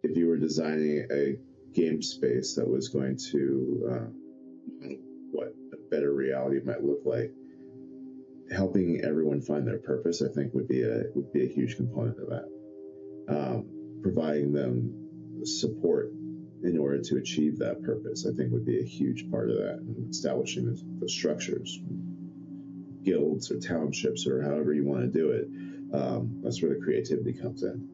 if you were designing a game space that was going to what a better reality might look like, helping everyone find their purpose, I think, would be a huge component of that. Providing them support in order to achieve that purpose, I think, would be a huge part of that. And establishing the structures, guilds or townships or however you want to do it. That's where the creativity comes in.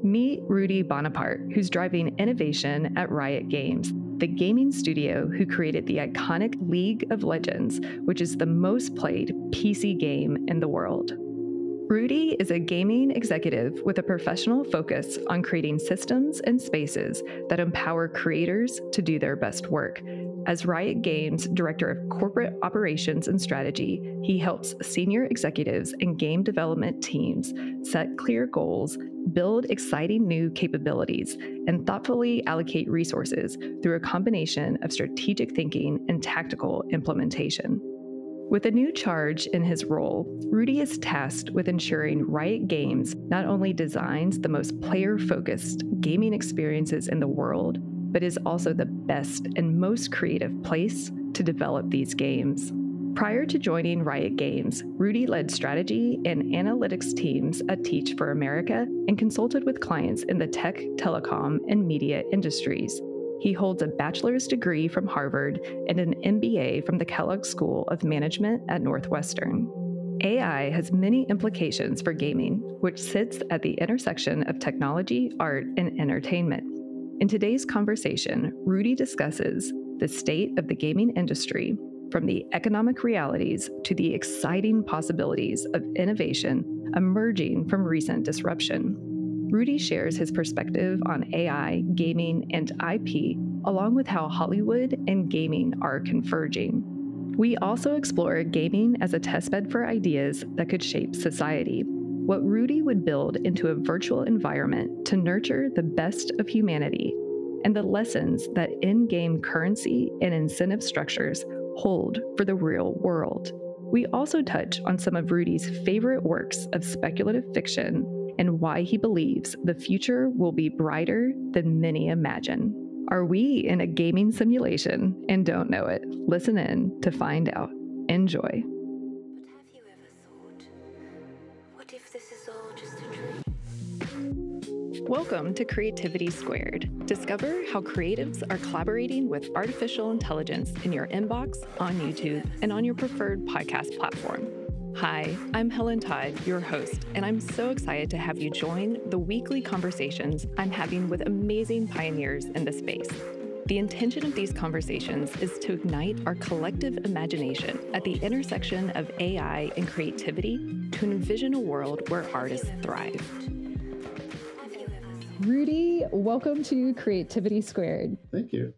Meet Rudi Bonaparte, who's driving innovation at Riot Games, the gaming studio who created the iconic League of Legends, which is the most played PC game in the world. Rudi is a gaming executive with a professional focus on creating systems and spaces that empower creators to do their best work. As Riot Games Director of Corporate Operations and Strategy, he helps senior executives and game development teams set clear goals, build exciting new capabilities, and thoughtfully allocate resources through a combination of strategic thinking and tactical implementation. With a new charge in his role, Rudi is tasked with ensuring Riot Games not only designs the most player-focused gaming experiences in the world, but is also the best and most creative place to develop these games. Prior to joining Riot Games, Rudi led strategy and analytics teams at Teach for America and consulted with clients in the tech, telecom, and media industries. He holds a bachelor's degree from Harvard and an MBA from the Kellogg School of Management at Northwestern. AI has many implications for gaming, which sits at the intersection of technology, art, and entertainment. In today's conversation, Rudi discusses the state of the gaming industry, from the economic realities to the exciting possibilities of innovation emerging from recent disruption. Rudi shares his perspective on AI, gaming, and IP, along with how Hollywood and gaming are converging. We also explore gaming as a testbed for ideas that could shape society, what Rudi would build into a virtual environment to nurture the best of humanity, and the lessons that in-game currency and incentive structures hold for the real world. We also touch on some of Rudi's favorite works of speculative fiction and why he believes the future will be brighter than many imagine. Are we in a gaming simulation and don't know it? Listen in to find out. Enjoy. But have you ever thought, what if this is all just a dream? Welcome to Creativity Squared. Discover how creatives are collaborating with artificial intelligence in your inbox, on YouTube, and on your preferred podcast platform. Hi, I'm Helen Todd, your host, and I'm so excited to have you join the weekly conversations I'm having with amazing pioneers in the space. The intention of these conversations is to ignite our collective imagination at the intersection of AI and creativity to envision a world where artists thrive. Rudi, welcome to Creativity Squared. Thank you.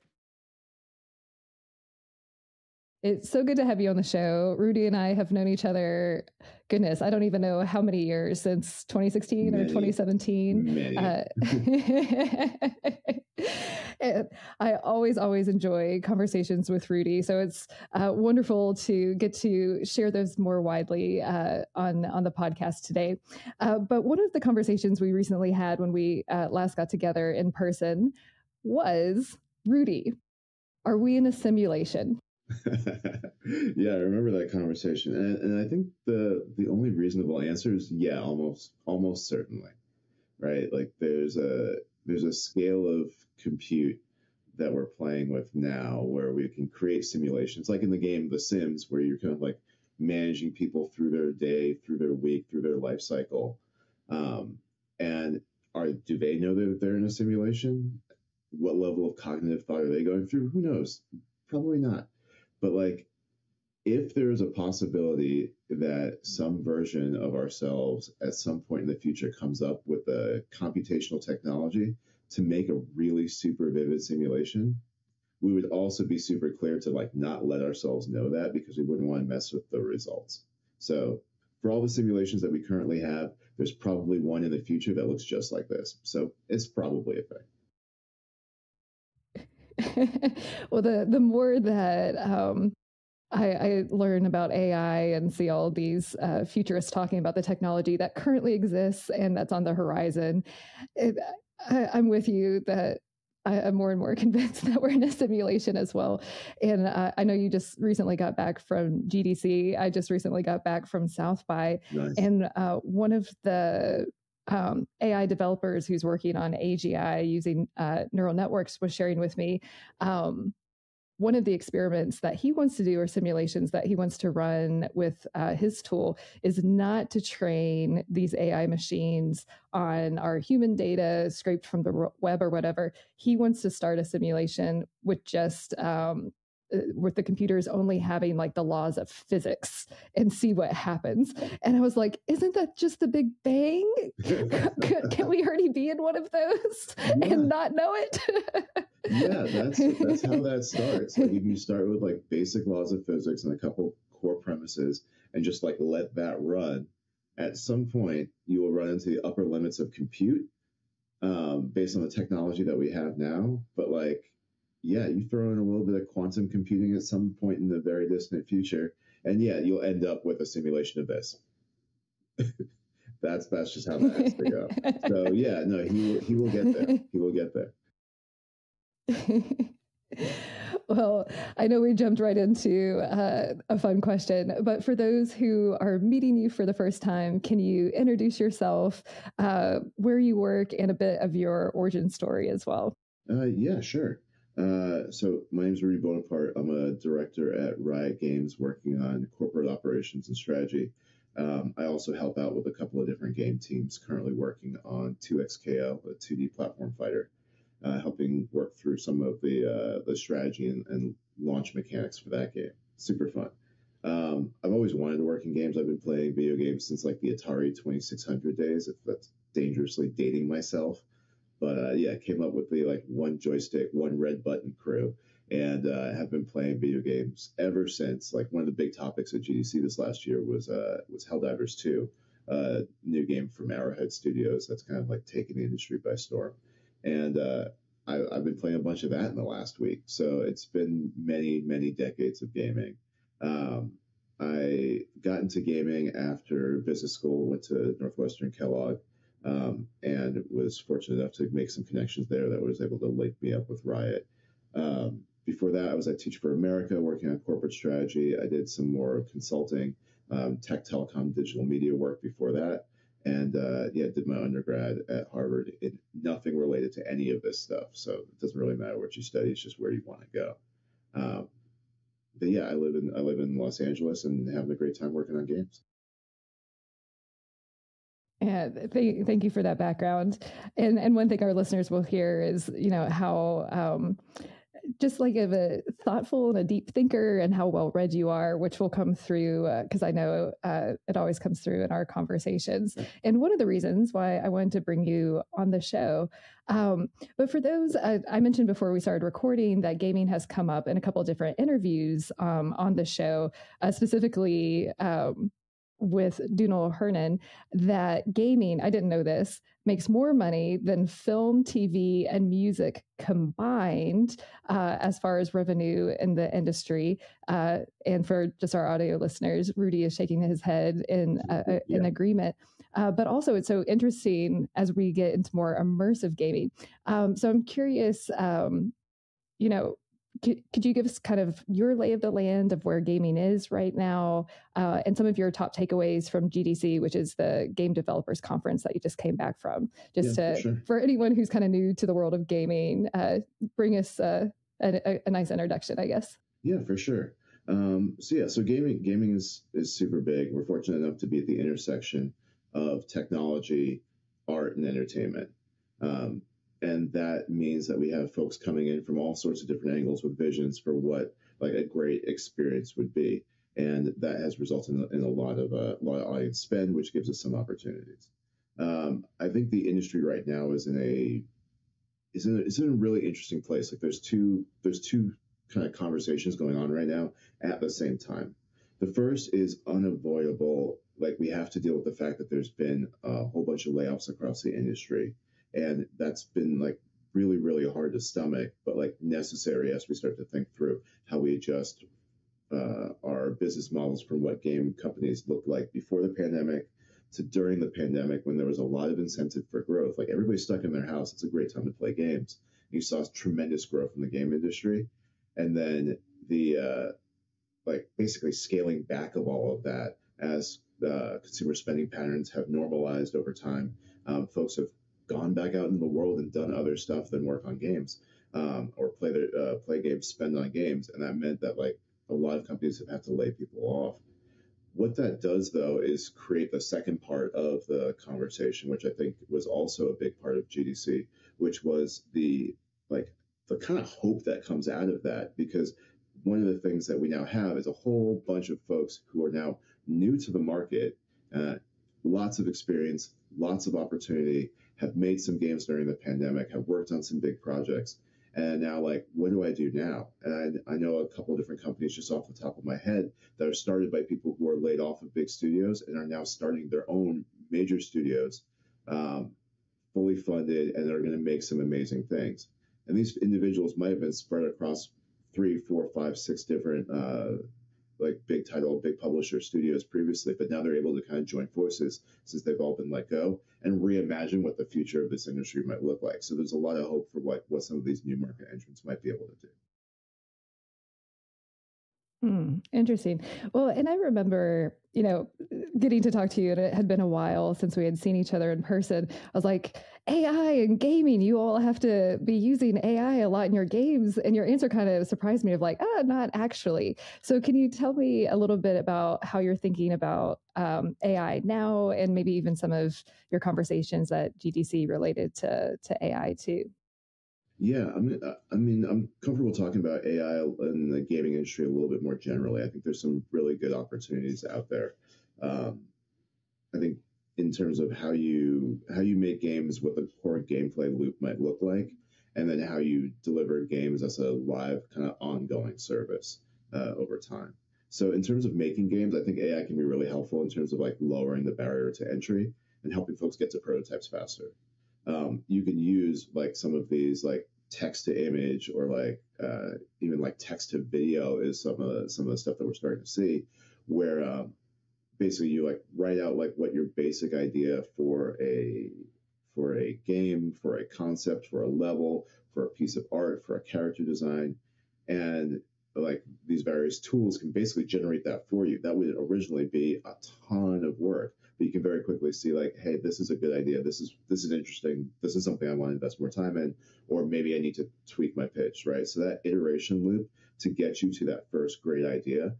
It's so good to have you on the show. Rudi and I have known each other, goodness, I don't even know how many years, since 2016 or 2017. I always enjoy conversations with Rudi. So it's wonderful to get to share those more widely on the podcast today. But one of the conversations we recently had when we last got together in person was, Rudi, are we in a simulation? Yeah, I remember that conversation, and I think the only reasonable answer is yeah, almost certainly, right? Like there's a scale of compute that we're playing with now where we can create simulations, like in the game The Sims, where you're kind of like managing people through their day, through their week, through their life cycle, and do they know that they're in a simulation? What level of cognitive thought are they going through? Who knows? Probably not. But like, if there is a possibility that some version of ourselves at some point in the future comes up with a computational technology to make a really super vivid simulation, we would also be super clear to like not let ourselves know that, because we wouldn't want to mess with the results. So for all the simulations that we currently have, there's probably one in the future that looks just like this. So it's probably a thing. Well, the more that I learn about AI and see all these futurists talking about the technology that currently exists and that's on the horizon, I'm with you that I'm more and more convinced that we're in a simulation as well. And I know you just recently got back from GDC. I just recently got back from South by. Nice. And one of the AI developers who's working on AGI using neural networks was sharing with me one of the experiments that he wants to do or simulations that he wants to run with his tool is not to train these AI machines on our human data scraped from the web or whatever. He wants to start a simulation with just with the computers only having like the laws of physics and see what happens. And I was like, isn't that just the Big Bang? Can we already be in one of those and not know it? Yeah, that's how that starts. Like if you start with like basic laws of physics and a couple core premises and just like let that run, at some point you will run into the upper limits of compute based on the technology that we have now. But like, yeah, you throw in a little bit of quantum computing at some point in the very distant future, and yeah, you'll end up with a simulation of this. That's just how that has to go. So yeah, no, he will get there. He will get there. Well, I know we jumped right into a fun question, but for those who are meeting you for the first time, can you introduce yourself, where you work, and a bit of your origin story as well? Yeah, sure. So my name is Rudi Bonaparte. I'm a director at Riot Games working on corporate operations and strategy. I also help out with a couple of different game teams currently working on 2XKO, a 2D platform fighter. Helping work through some of the strategy and launch mechanics for that game. Super fun. I've always wanted to work in games. I've been playing video games since like the Atari 2600 days, if that's dangerously dating myself. But yeah, came up with the like one joystick, one red button crew, and have been playing video games ever since. Like one of the big topics at GDC this last year was Helldivers 2, new game from Arrowhead Studios that's kind of like taking the industry by storm. And I've been playing a bunch of that in the last week. So it's been many, many decades of gaming. I got into gaming after business school, went to Northwestern Kellogg, and was fortunate enough to make some connections there that was able to link me up with Riot. Before that, I was at Teach for America working on corporate strategy. I did some more consulting, tech, telecom, digital media work before that. And yeah, did my undergrad at Harvard in nothing related to any of this stuff. So it doesn't really matter what you study; it's just where you want to go. But yeah, I live in Los Angeles and having a great time working on games. Yeah, thank you for that background. And one thing our listeners will hear is, you know, how just like of a thoughtful and a deep thinker and how well read you are, which will come through because I know it always comes through in our conversations. And one of the reasons why I wanted to bring you on the show. But for those, I mentioned before we started recording that gaming has come up in a couple of different interviews on the show, specifically with Dunal Hernan, that gaming, I didn't know this, makes more money than film, TV, and music combined as far as revenue in the industry. And for just our audio listeners, Rudi is shaking his head in agreement. But also it's so interesting as we get into more immersive gaming. So I'm curious, you know, could you give us kind of your lay of the land of where gaming is right now and some of your top takeaways from GDC, which is the Game Developers Conference that you just came back from? Just for anyone who's kind of new to the world of gaming, bring us a nice introduction, I guess. Yeah, for sure. So gaming is super big. We're fortunate enough to be at the intersection of technology, art, and entertainment. And that means that we have folks coming in from all sorts of different angles with visions for what like a great experience would be. And that has resulted in a lot of audience spend, which gives us some opportunities. I think the industry right now is in a really interesting place. Like there's two kind of conversations going on right now at the same time. The first is unavoidable. Like we have to deal with the fact that there's been a whole bunch of layoffs across the industry. And that's been like really, really hard to stomach, but like necessary as we start to think through how we adjust our business models from what game companies looked like before the pandemic to during the pandemic when there was a lot of incentive for growth. Like everybody's stuck in their house. It's a great time to play games. You saw tremendous growth in the game industry. And then the like basically scaling back of all of that as consumer spending patterns have normalized over time. Folks have gone back out in the world and done other stuff than work on games, or play games, spend on games, and that meant that like a lot of companies have had to lay people off. What that does though is create the second part of the conversation, which I think was also a big part of GDC, which was like the kind of hope that comes out of that, because one of the things that we now have is a whole bunch of folks who are now new to the market, lots of experience, lots of opportunity, have made some games during the pandemic, have worked on some big projects, and now like, what do I do now? And I know a couple of different companies just off the top of my head that are started by people who are laid off of big studios and are now starting their own major studios, fully funded, and they're going to make some amazing things. And these individuals might have been spread across 3, 4, 5, 6 different like big title, big publisher studios previously, but now they're able to kind of join forces since they've all been let go and reimagine what the future of this industry might look like. So there's a lot of hope for what some of these new market entrants might be able to do. Interesting. Well, and I remember, getting to talk to you, and it had been a while since we had seen each other in person. I was like, AI and gaming, you all have to be using AI a lot in your games. And your answer kind of surprised me of like, not actually. So can you tell me a little bit about how you're thinking about AI now, and maybe even some of your conversations at GDC related to AI too? Yeah, I mean, I'm comfortable talking about AI in the gaming industry a little bit more generally. I think there's some really good opportunities out there. I think in terms of how you make games, what the core gameplay loop might look like, and then how you deliver games as a live kind of ongoing service over time. So in terms of making games, I think AI can be really helpful in terms of like lowering the barrier to entry and helping folks get to prototypes faster. You can use like some of these like text to image, or like even like text to video is some of the stuff that we're starting to see, where basically you like write out like what your basic idea for a game, for a concept, for a level, for a piece of art, for a character design, and like these various tools can basically generate that for you. That would originally be a ton of work, but you can very quickly see like, hey, this is a good idea. This is interesting. This is something I want to invest more time in, or maybe I need to tweak my pitch, right? So that iteration loop to get you to that first great idea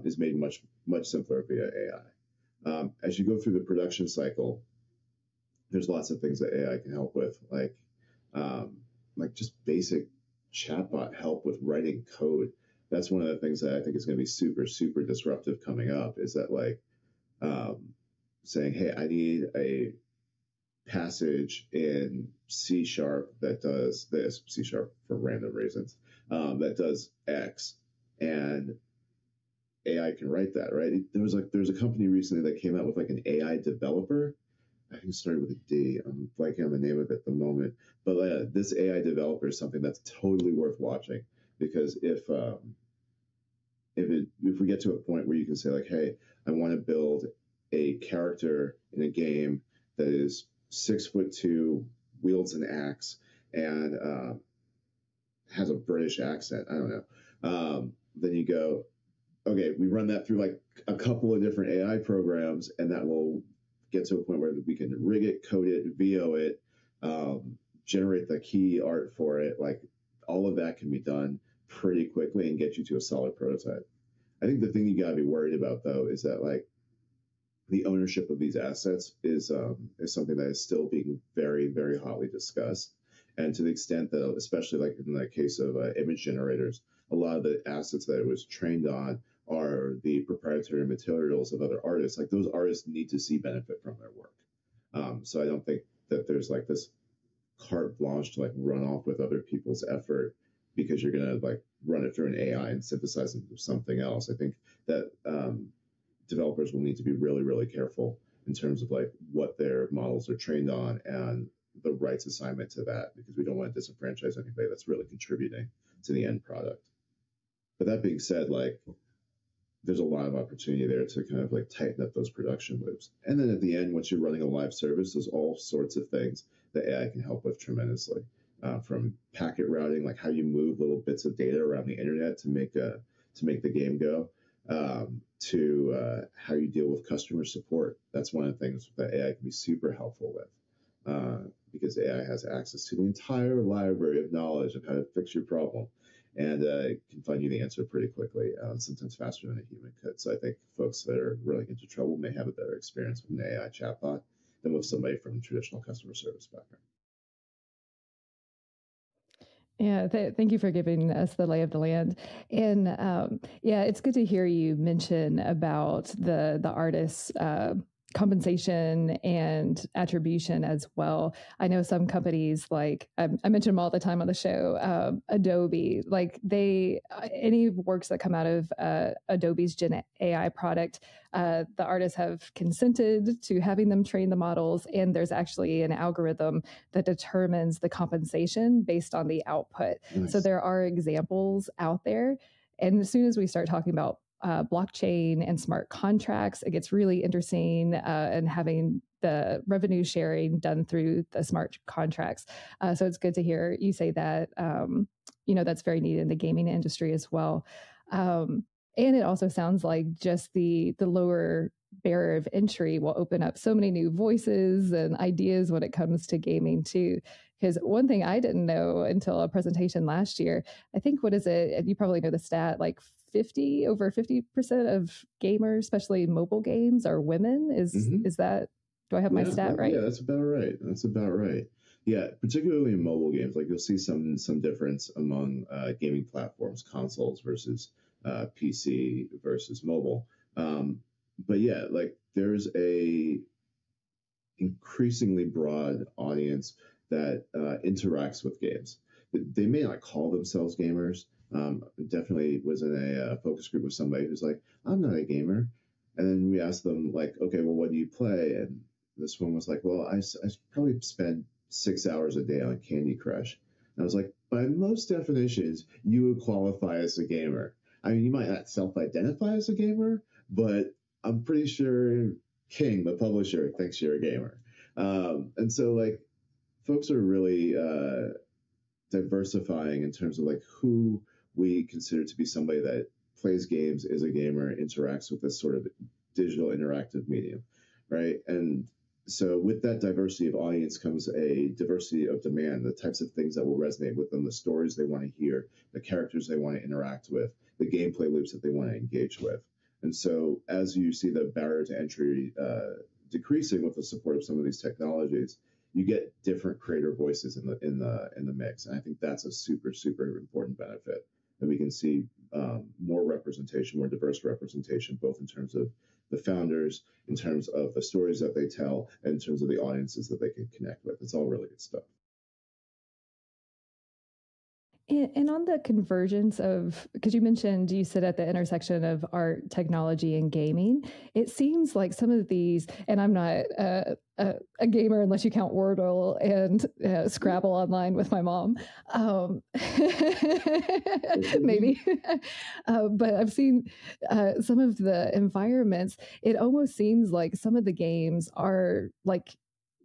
is made much simpler via AI. As you go through the production cycle, there's lots of things that AI can help with, like just basic chatbot help with writing code. That's one of the things that I think is going to be super, super disruptive coming up, is that like saying, hey, I need a passage in C# that does this, C# for random reasons, that does X, and AI can write that, right? There's a company recently that came out with like an AI developer. I think it started with a D. I'm blanking on the name of it at the moment. But this AI developer is something that's totally worth watching, because if we get to a point where you can say like, hey, I want to build a character in a game that is 6'2", wields an axe, and has a British accent, I don't know. Then you go, okay, we run that through like a couple of different AI programs, and that will get to a point where we can rig it, code it, VO it, generate the key art for it. Like all of that can be done pretty quickly and get you to a solid prototype. I think the thing you got to be worried about though is that like the ownership of these assets is something that is still being very, very hotly discussed. And to the extent that, especially like in the case of image generators, a lot of the assets that it was trained on are the proprietary materials of other artists. Like those artists need to see benefit from their work. So I don't think that there's like this carte blanche to like run off with other people's effort because you're gonna like run it through an AI and synthesize it into something else. I think that developers will need to be really, really careful in terms of like what their models are trained on and the rights assignment to that, because we don't want to disenfranchise anybody that's really contributing to the end product. But that being said, like there's a lot of opportunity there to kind of like tighten up those production loops. And then at the end, once you're running a live service, there's all sorts of things that AI can help with tremendously. From packet routing, like how you move little bits of data around the internet to make the game go, to how you deal with customer support. That's one of the things that AI can be super helpful with, because AI has access to the entire library of knowledge of how to fix your problem, and can find you the answer pretty quickly, sometimes faster than a human could. So I think folks that are running into trouble may have a better experience with an AI chatbot than with somebody from a traditional customer service background. Yeah, thank you for giving us the lay of the land. And yeah, it's good to hear you mention about the artists' compensation and attribution as well. I know some companies, like I mention them all the time on the show, Adobe, like any works that come out of Adobe's Gen AI product, the artists have consented to having them train the models, and there's actually an algorithm that determines the compensation based on the output. Nice. So there are examples out there. And as soon as we start talking about blockchain and smart contracts, it gets really interesting, and having the revenue sharing done through the smart contracts. So it's good to hear you say that, that's very needed in the gaming industry as well. And it also sounds like just the lower barrier of entry will open up so many new voices and ideas when it comes to gaming too. Because one thing I didn't know until a presentation last year, I think, what is it? You probably know the stat, like over 50% of gamers, especially mobile games, are women. Is that, do I have my stat right? Yeah, that's about right. Yeah, particularly in mobile games, like you'll see some difference among gaming platforms, consoles versus PC versus mobile. But yeah, like there's a increasingly broad audience that interacts with games. They may not call themselves gamers. Definitely was in a focus group with somebody who's like, I'm not a gamer. And then we asked them, like, okay, well, what do you play? And this one was like, well, I probably spend 6 hours a day on Candy Crush. And I was like, by most definitions, you would qualify as a gamer. I mean, you might not self-identify as a gamer, but I'm pretty sure King, the publisher, thinks you're a gamer. And so, like, folks are really diversifying in terms of like who we consider to be somebody that plays games, is a gamer, interacts with this sort of digital interactive medium, right? And so with that diversity of audience comes a diversity of demand, the types of things that will resonate with them, the stories they want to hear, the characters they want to interact with, the gameplay loops that they want to engage with. And so as you see the barrier to entry decreasing with the support of some of these technologies, you get different creator voices in the mix, and I think that's a super important benefit. That we can see more representation, more diverse representation, both in terms of the founders, in terms of the stories that they tell, and in terms of the audiences that they can connect with. It's all really good stuff. And on the convergence of, because you mentioned you sit at the intersection of art, technology, and gaming, it seems like some of these, and I'm not a gamer unless you count Wordle and Scrabble online with my mom, maybe, but I've seen some of the environments. It almost seems like some of the games are like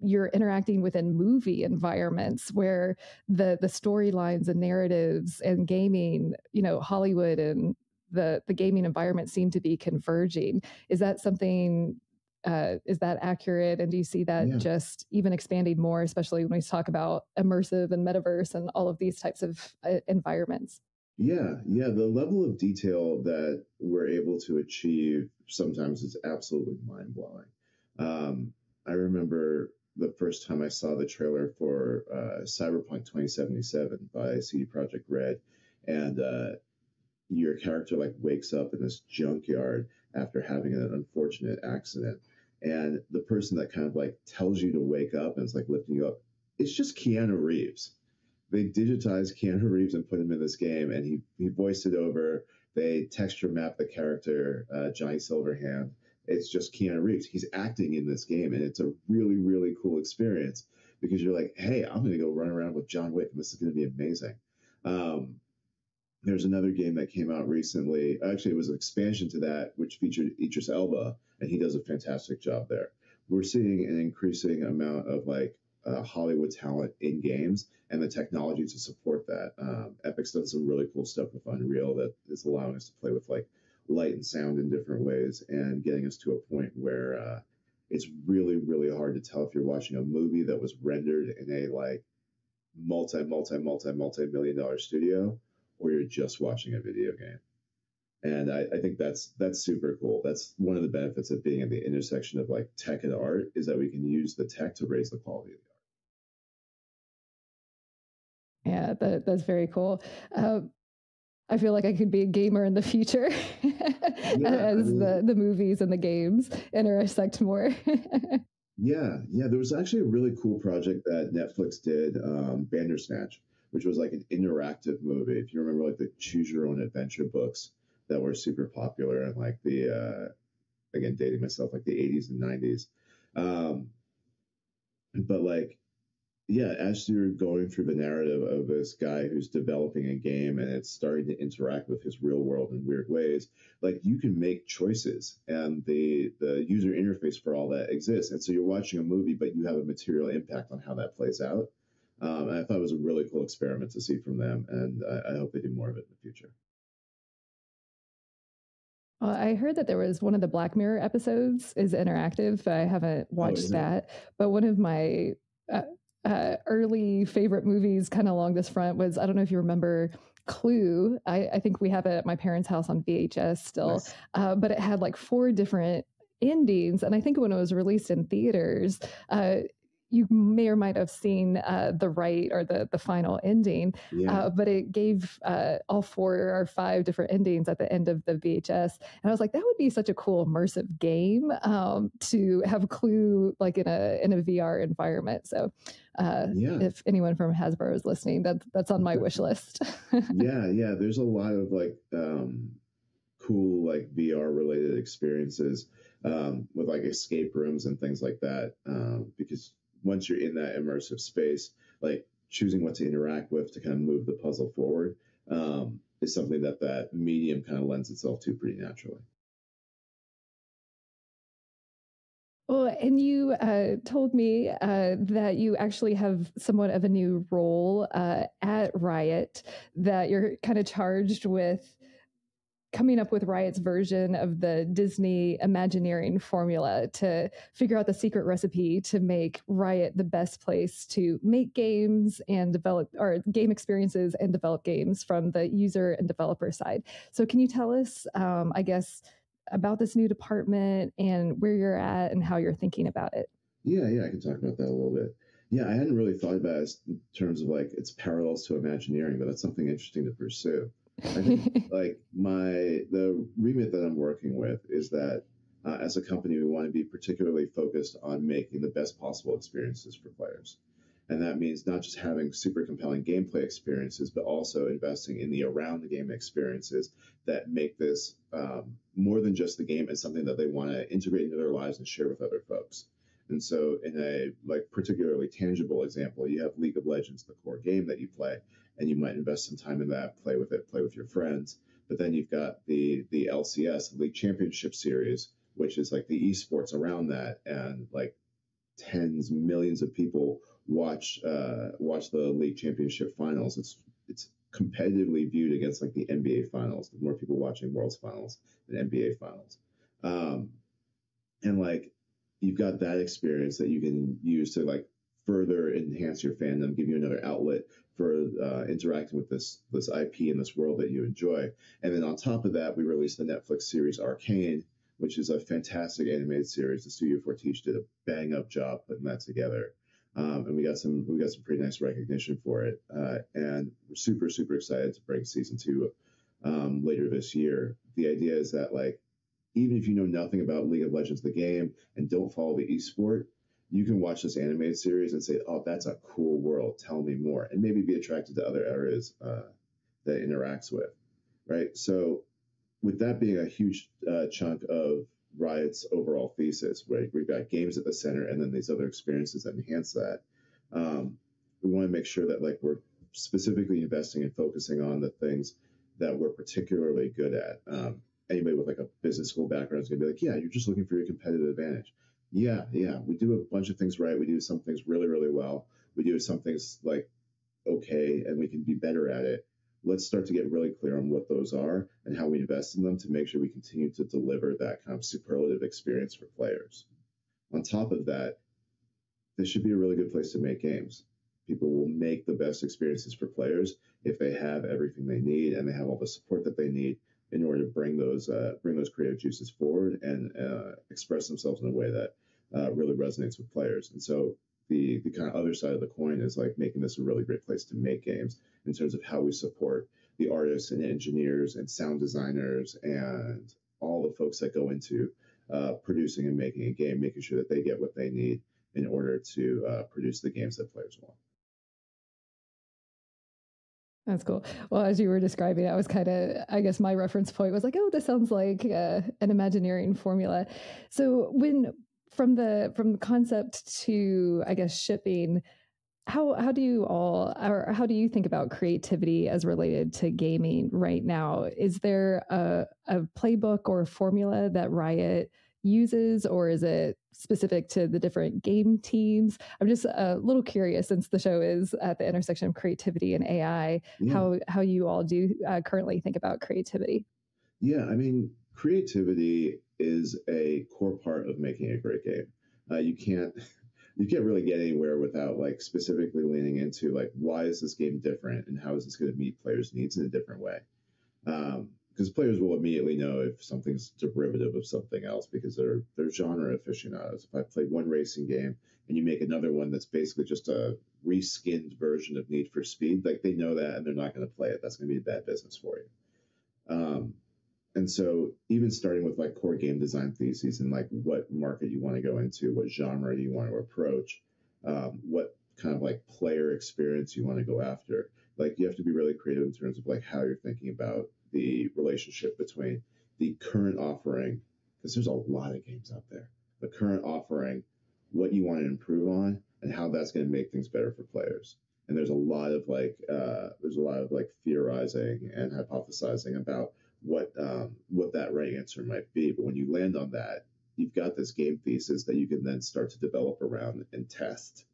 you're interacting within movie environments where the storylines and narratives and gaming, Hollywood and the gaming environment seem to be converging. Is that something, is that accurate? And do you see that just even expanding more, especially when we talk about immersive and metaverse and all of these types of environments? Yeah. The level of detail that we're able to achieve sometimes is absolutely mind-blowing. I remember the first time I saw the trailer for Cyberpunk 2077 by CD Projekt Red, and your character like wakes up in this junkyard after having an unfortunate accident, and the person that kind of like tells you to wake up and is like lifting you up, it's just Keanu Reeves. They digitized Keanu Reeves and put him in this game, and he voiced it over. They texture map the character, Johnny Silverhand. It's just Keanu Reeves. He's acting in this game, and it's a really cool experience because you're like, hey, I'm going to go run around with John Wick, and this is going to be amazing. There's another game that came out recently. Actually, it was an expansion to that, which featured Idris Elba, and he does a fantastic job there. We're seeing an increasing amount of like Hollywood talent in games and the technology to support that. Epic's done some really cool stuff with Unreal that is allowing us to play with like light and sound in different ways and getting us to a point where it's really, really hard to tell if you're watching a movie that was rendered in a like multi million dollar studio or you're just watching a video game. And I think that's super cool. That's one of the benefits of being at the intersection of like tech and art is that we can use the tech to raise the quality of the art. Yeah, that's very cool. I feel like I could be a gamer in the future as the movies and the games intersect more. Yeah. There was actually a really cool project that Netflix did, Bandersnatch, which was like an interactive movie. If you remember, like the Choose Your Own Adventure books that were super popular in like the, again, dating myself, like the 80s and 90s. But like, yeah, as you're going through the narrative of this guy who's developing a game and it's starting to interact with his real world in weird ways, like you can make choices and the user interface for all that exists. And so you're watching a movie, but you have a material impact on how that plays out. And I thought it was a really cool experiment to see from them. And I hope they do more of it in the future. Well, I heard that there was one of the Black Mirror episodes is interactive. I haven't watched that, but one of my early favorite movies kind of along this front was, I don't know if you remember Clue. I think we have it at my parents' house on VHS still, nice. But it had like 4 different endings. And I think when it was released in theaters, you may or might have seen the right or the final ending, but it gave all 4 or 5 different endings at the end of the VHS. And I was like, that would be such a cool immersive game to have Clue like in a VR environment. So if anyone from Hasbro is listening, that's on my wish list. yeah. There's a lot of like cool like VR related experiences with like escape rooms and things like that because once you're in that immersive space, like choosing what to interact with to kind of move the puzzle forward is something that medium kind of lends itself to pretty naturally. Well, and you told me that you actually have somewhat of a new role at Riot, that you're kind of charged with coming up with Riot's version of the Disney Imagineering formula to figure out the secret recipe to make Riot the best place to make games and develop or game experiences and develop games from the user and developer side. So can you tell us, I guess, about this new department and where you're at and how you're thinking about it? Yeah, I can talk about that a little bit. Yeah, I hadn't really thought about it in terms of like its parallels to Imagineering, but that's something interesting to pursue. I think like the remit that I'm working with is that as a company, we want to be particularly focused on making the best possible experiences for players. And that means not just having super compelling gameplay experiences, but also investing in the around the game experiences that make this more than just the game and something that they want to integrate into their lives and share with other folks. And so in a like particularly tangible example, you have League of Legends, the core game that you play, and you might invest some time in that, play with it, play with your friends. But then you've got the LCS, the League Championship Series, which is like the esports around that, and like tens, millions of people watch the League Championship Finals. It's competitively viewed against like the NBA Finals. There's more people watching World's Finals than NBA Finals, and like you've got that experience that you can use to like further enhance your fandom, give you another outlet for interacting with this IP in this world that you enjoy. And then on top of that, we released the Netflix series Arcane, which is a fantastic animated series. The Studio Fortiche did a bang up job putting that together, and we got some pretty nice recognition for it. And we're super excited to bring season 2 later this year. The idea is that like even if you know nothing about League of Legends, the game, and don't follow the esport, you can watch this animated series and say, oh, that's a cool world. Tell me more. And maybe be attracted to other areas that it interacts with, right? So with that being a huge chunk of Riot's overall thesis, right? We've got games at the center and then these other experiences that enhance that. We want to make sure that like we're specifically investing and focusing on the things that we're particularly good at. Anybody with like a business school background is going to be like, yeah, you're just looking for your competitive advantage. Yeah, we do a bunch of things right. We do some things really, really well. We do some things like okay, and we can be better at it. Let's start to get really clear on what those are and how we invest in them to make sure we continue to deliver that kind of superlative experience for players. On top of that, this should be a really good place to make games. People will make the best experiences for players if they have everything they need and they have all the support that they need in order to bring those creative juices forward and express themselves in a way that really resonates with players. And so the kind of other side of the coin is like making this a really great place to make games in terms of how we support the artists and engineers and sound designers and all the folks that go into producing and making a game, making sure that they get what they need in order to produce the games that players want. That's cool. Well, as you were describing, I was kind of, I guess my reference point was like, oh, this sounds like an Imagineering formula. So from the concept to, I guess, shipping, how do you think about creativity as related to gaming right now? Is there a playbook or a formula that Riot uses, or is it specific to the different game teams? I'm just a little curious, since the show is at the intersection of creativity and AI, how you all do currently think about creativity. Yeah, I mean, creativity is a core part of making a great game. You can't really get anywhere without like specifically leaning into like, why is this game different and how is this going to meet players' needs in a different way? Because players will immediately know if something's derivative of something else because they're genre aficionados. If I play one racing game and you make another one that's basically just a reskinned version of Need for Speed, like they know that and they're not going to play it. That's going to be bad business for you. And so even starting with like core game design theses and like what market you want to go into, what genre you want to approach, what kind of like player experience you want to go after. Like you have to be really creative in terms of like how you're thinking about the relationship between the current offering, because there's a lot of games out there, the current offering, what you want to improve on, and how that's going to make things better for players. And there's a lot of like theorizing and hypothesizing about what that right answer might be. But when you land on that, you've got this game thesis that you can then start to develop around and test,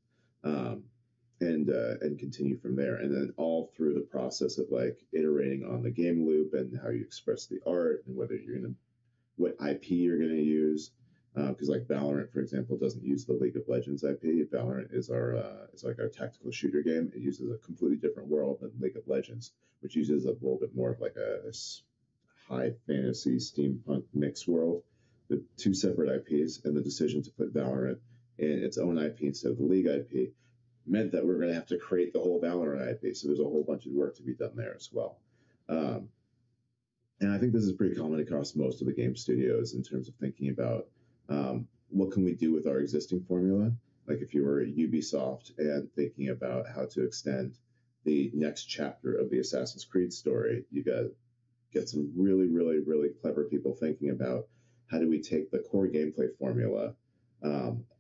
and continue from there. And then all through the process of like iterating on the game loop and how you express the art and what IP you're gonna use. Because like Valorant, for example, doesn't use the League of Legends IP. Valorant is like our tactical shooter game. It uses a completely different world than League of Legends, which uses a little bit more of like a high fantasy steampunk mix world. The two separate IPs, and the decision to put Valorant in its own IP instead of the League IP meant that we're going to have to create the whole Valorant IP. So there's a whole bunch of work to be done there as well. And I think this is pretty common across most of the game studios in terms of thinking about what can we do with our existing formula. Like if you were Ubisoft and thinking about how to extend the next chapter of the Assassin's Creed story, you get some really, really, really clever people thinking about how do we take the core gameplay formula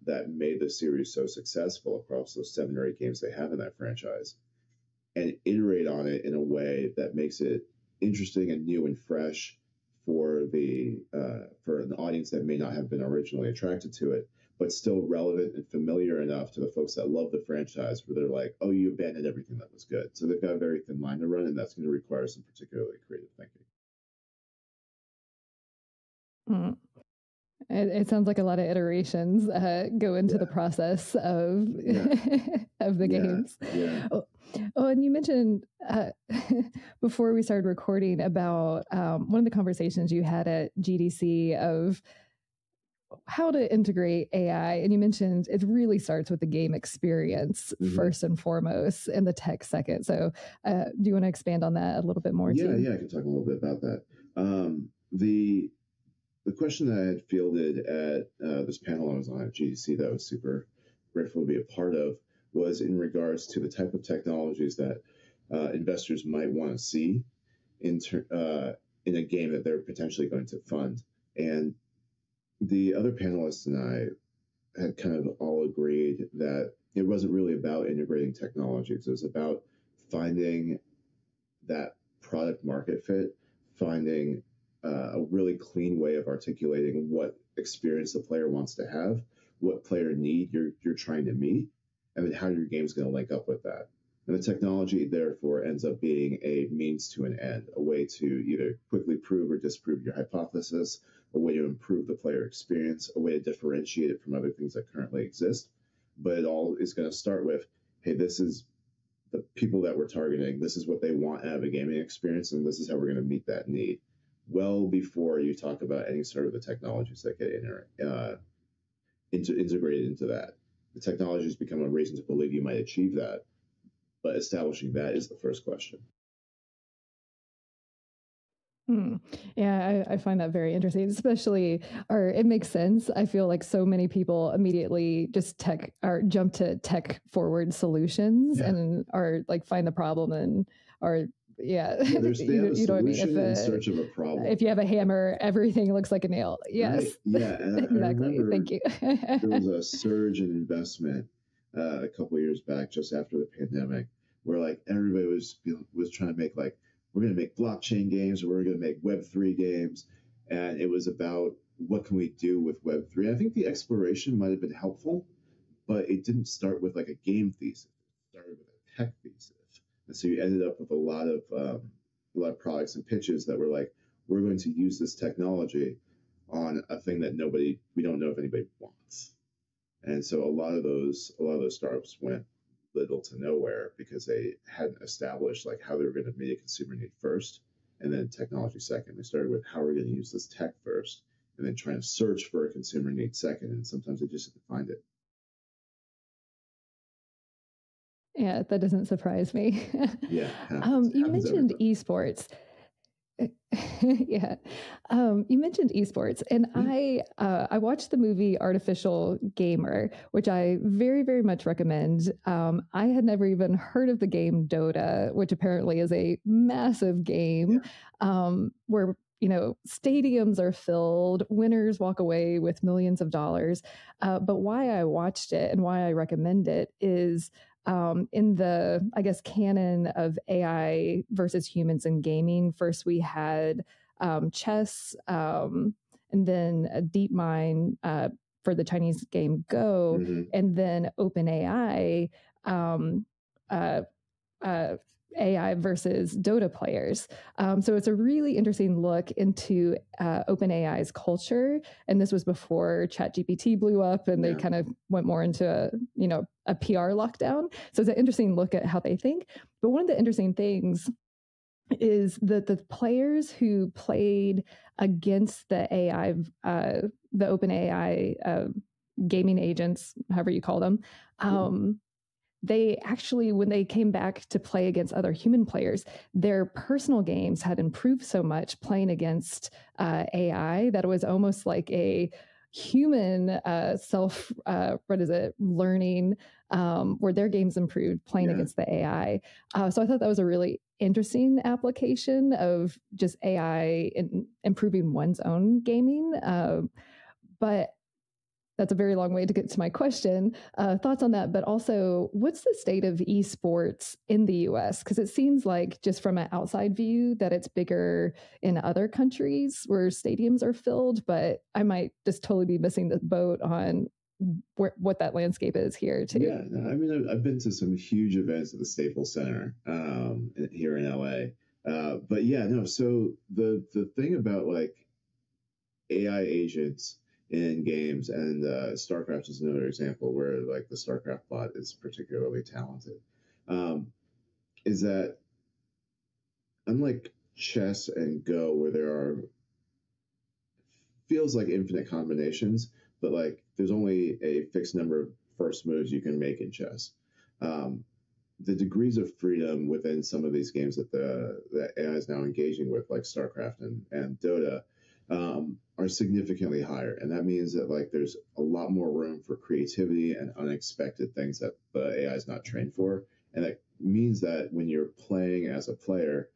that made the series so successful across those 7 or 8 games they have in that franchise and iterate on it in a way that makes it interesting and new and fresh for an audience that may not have been originally attracted to it, but still relevant and familiar enough to the folks that love the franchise where they're like, oh, you abandoned everything that was good. So they've got a very thin line to run, and that's going to require some particularly creative thinking. Mm. It sounds like a lot of iterations go into the process of of the games. Yeah. Oh, and you mentioned before we started recording about one of the conversations you had at GDC of how to integrate AI. And you mentioned it really starts with the game experience first and foremost, and the tech second. So do you want to expand on that a little bit more? Yeah, I can talk a little bit about that. The question that I had fielded at this panel I was on at GDC that I was super grateful to be a part of was in regards to the type of technologies that investors might want to see in a game that they're potentially going to fund. And the other panelists and I had kind of all agreed that it wasn't really about integrating technologies. It was about finding that product market fit, finding a really clean way of articulating what experience the player wants to have, what player need you're trying to meet, and then how your game's going to link up with that. And the technology, therefore, ends up being a means to an end, a way to either quickly prove or disprove your hypothesis, a way to improve the player experience, a way to differentiate it from other things that currently exist. But it all is going to start with, hey, this is the people that we're targeting. This is what they want out of a gaming experience, and this is how we're going to meet that need. Well before you talk about any sort of the technologies that get integrated into that. The technologies become a reason to believe you might achieve that, but establishing that is the first question. Yeah, I find that very interesting, especially, or it makes sense. I feel like so many people immediately just jump to tech forward solutions and are like find the problem and are they have a solution in search of a problem. If you have a hammer, everything looks like a nail. Yes. Right? Yeah, and exactly. Thank you. There was a surge in investment a couple of years back, just after the pandemic, where like everybody was trying to make like, we're going to make blockchain games, or we're going to make Web3 games, and it was about what can we do with Web3. I think the exploration might have been helpful, but it didn't start with like a game thesis. It started with a tech thesis. And so you ended up with a lot of products and pitches that were like, we're going to use this technology on a thing that we don't know if anybody wants. And so a lot of those startups went little to nowhere because they hadn't established like how they were going to meet a consumer need first, and then technology second. They started with how are we going to use this tech first, and then trying to search for a consumer need second, and sometimes they just didn't find it. Yeah, that doesn't surprise me. Yeah. You mentioned esports. Yeah. You mentioned esports, and I watched the movie Artificial Gamer, which I very, very much recommend. I had never even heard of the game Dota, which apparently is a massive game where stadiums are filled, winners walk away with millions of dollars. But why I watched it and why I recommend it is in the, I guess, canon of AI versus humans in gaming. First, we had chess, and then a DeepMind for the Chinese game Go, and then OpenAI, AI versus Dota players. So it's a really interesting look into OpenAI's culture. And this was before ChatGPT blew up and they kind of went more into a PR lockdown. So it's an interesting look at how they think. But one of the interesting things is that the players who played against the AI, the OpenAI gaming agents, however you call them, they actually, when they came back to play against other human players, their personal games had improved so much playing against AI that it was almost like a human learning, where their games improved playing against the AI. So I thought that was a really interesting application of just AI in improving one's own gaming. But that's a very long way to get to my question. Thoughts on that, but also what's the state of esports in the US? Because it seems like just from an outside view that it's bigger in other countries where stadiums are filled, but I might just totally be missing the boat on what that landscape is here too. Yeah, I mean, I've been to some huge events at the Staples Center here in LA. But yeah, no, so the thing about like AI agents in games, and StarCraft is another example where like the StarCraft bot is particularly talented, is that unlike chess and Go, where there feels like infinite combinations, but like there's only a fixed number of first moves you can make in chess. The degrees of freedom within some of these games that AI is now engaging with, like StarCraft and Dota, are significantly higher, and that means that like there's a lot more room for creativity and unexpected things that the AI is not trained for, and that means that when you're playing as a player,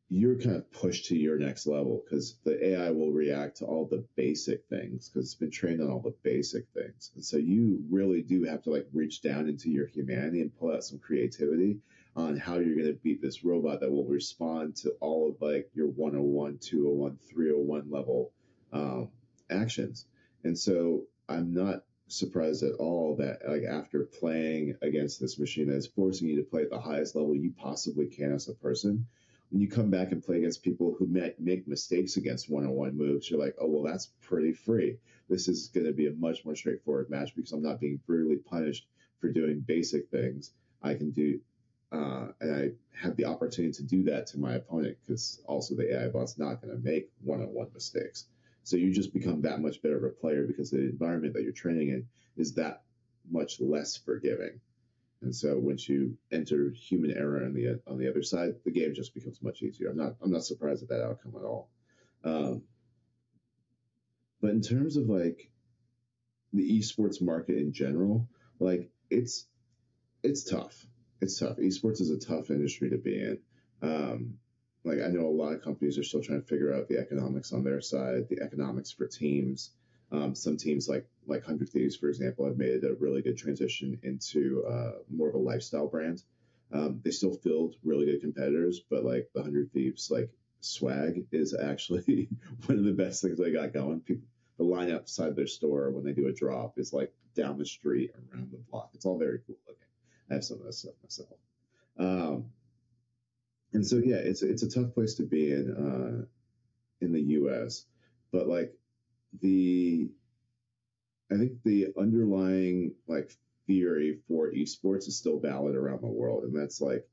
you're kind of pushed to your next level because the AI will react to all the basic things because it's been trained on all the basic things, and so you really do have to like reach down into your humanity and pull out some creativity. on how you're going to beat this robot that will respond to all of like your 101, 201, 301 level actions. And so I'm not surprised at all that like after playing against this machine that is forcing you to play at the highest level you possibly can as a person, when you come back and play against people who make mistakes against 101 moves, you're like, oh, well, that's pretty free. This is going to be a much more straightforward match because I'm not being brutally punished for doing basic things. I can do, and I have the opportunity to do that to my opponent because also the AI bot's not going to make 101 mistakes. So you just become that much better of a player because the environment that you're training in is that much less forgiving. And so once you enter human error on the other side, the game just becomes much easier. I'm not surprised at that outcome at all. But in terms of like the esports market in general, like it's tough. It's tough. Esports is a tough industry to be in. Like I know a lot of companies are still trying to figure out the economics on their side, the economics for teams. Some teams like 100 Thieves, for example, have made a really good transition into more of a lifestyle brand. They still field really good competitors, but like the 100 Thieves like swag is actually one of the best things they got going. People, the line outside their store when they do a drop is like down the street around the block. It's all very cool looking. I have some of that stuff myself. And so yeah, it's a tough place to be in the U.S. But like I think the underlying like theory for esports is still valid around the world, and that's like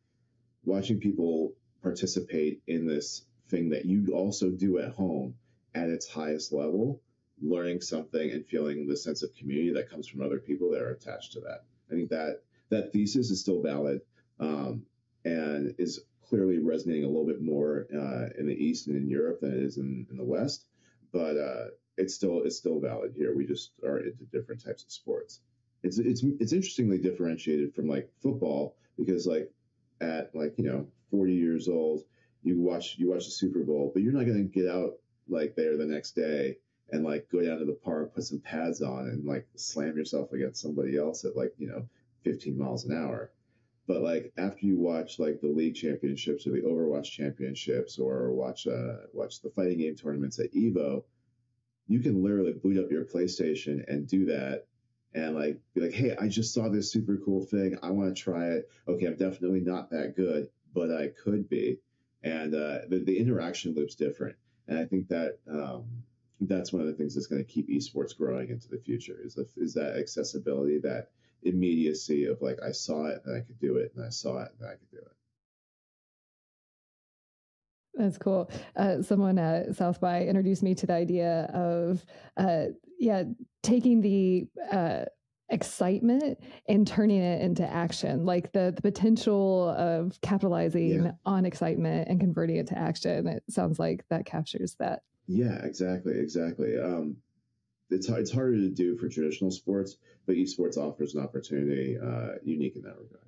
watching people participate in this thing that you also do at home at its highest level, learning something and feeling the sense of community that comes from other people that are attached to that. I think that thesis is still valid, and is clearly resonating a little bit more in the East and in Europe than it is in the West. But it's still valid here. We just are into different types of sports. It's interestingly differentiated from like football because like at like 40 years old you watch the Super Bowl, but you're not going to get out like there the next day and like go down to the park, put some pads on, and like slam yourself against somebody else at like 15 miles an hour. But like after you watch like the league championships or the Overwatch championships or watch the fighting game tournaments at Evo, you can literally boot up your PlayStation and do that and like be like, hey, I just saw this super cool thing. I want to try it. Okay, I'm definitely not that good, but I could be. And the interaction loop's different. And I think that that's one of the things that's going to keep esports growing into the future is that accessibility, that immediacy of like, I saw it and I could do it, and I saw it and I could do it. That's cool. Someone at South by introduced me to the idea of, taking the excitement and turning it into action, like the potential of capitalizing on excitement and converting it to action. It sounds like that captures that. Yeah, exactly. It's harder to do for traditional sports, but esports offers an opportunity unique in that regard.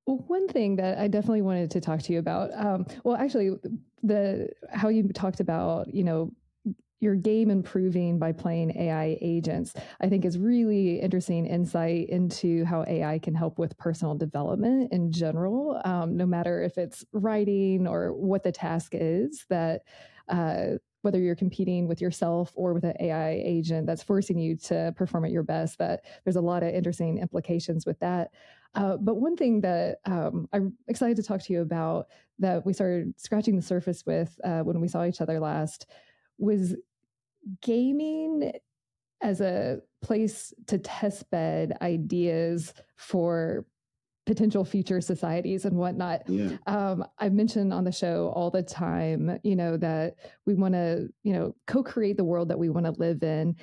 Well, one thing that I definitely wanted to talk to you about, how you talked about, your game improving by playing AI agents, I think is really interesting insight into how AI can help with personal development in general, no matter if it's writing or what the task is, that whether you're competing with yourself or with an AI agent that's forcing you to perform at your best, that there's a lot of interesting implications with that. But one thing that I'm excited to talk to you about that we started scratching the surface with when we saw each other last was gaming as a place to test bed ideas for potential future societies and whatnot. Yeah. I've mentioned on the show all the time, that we want to, co-create the world that we want to live in.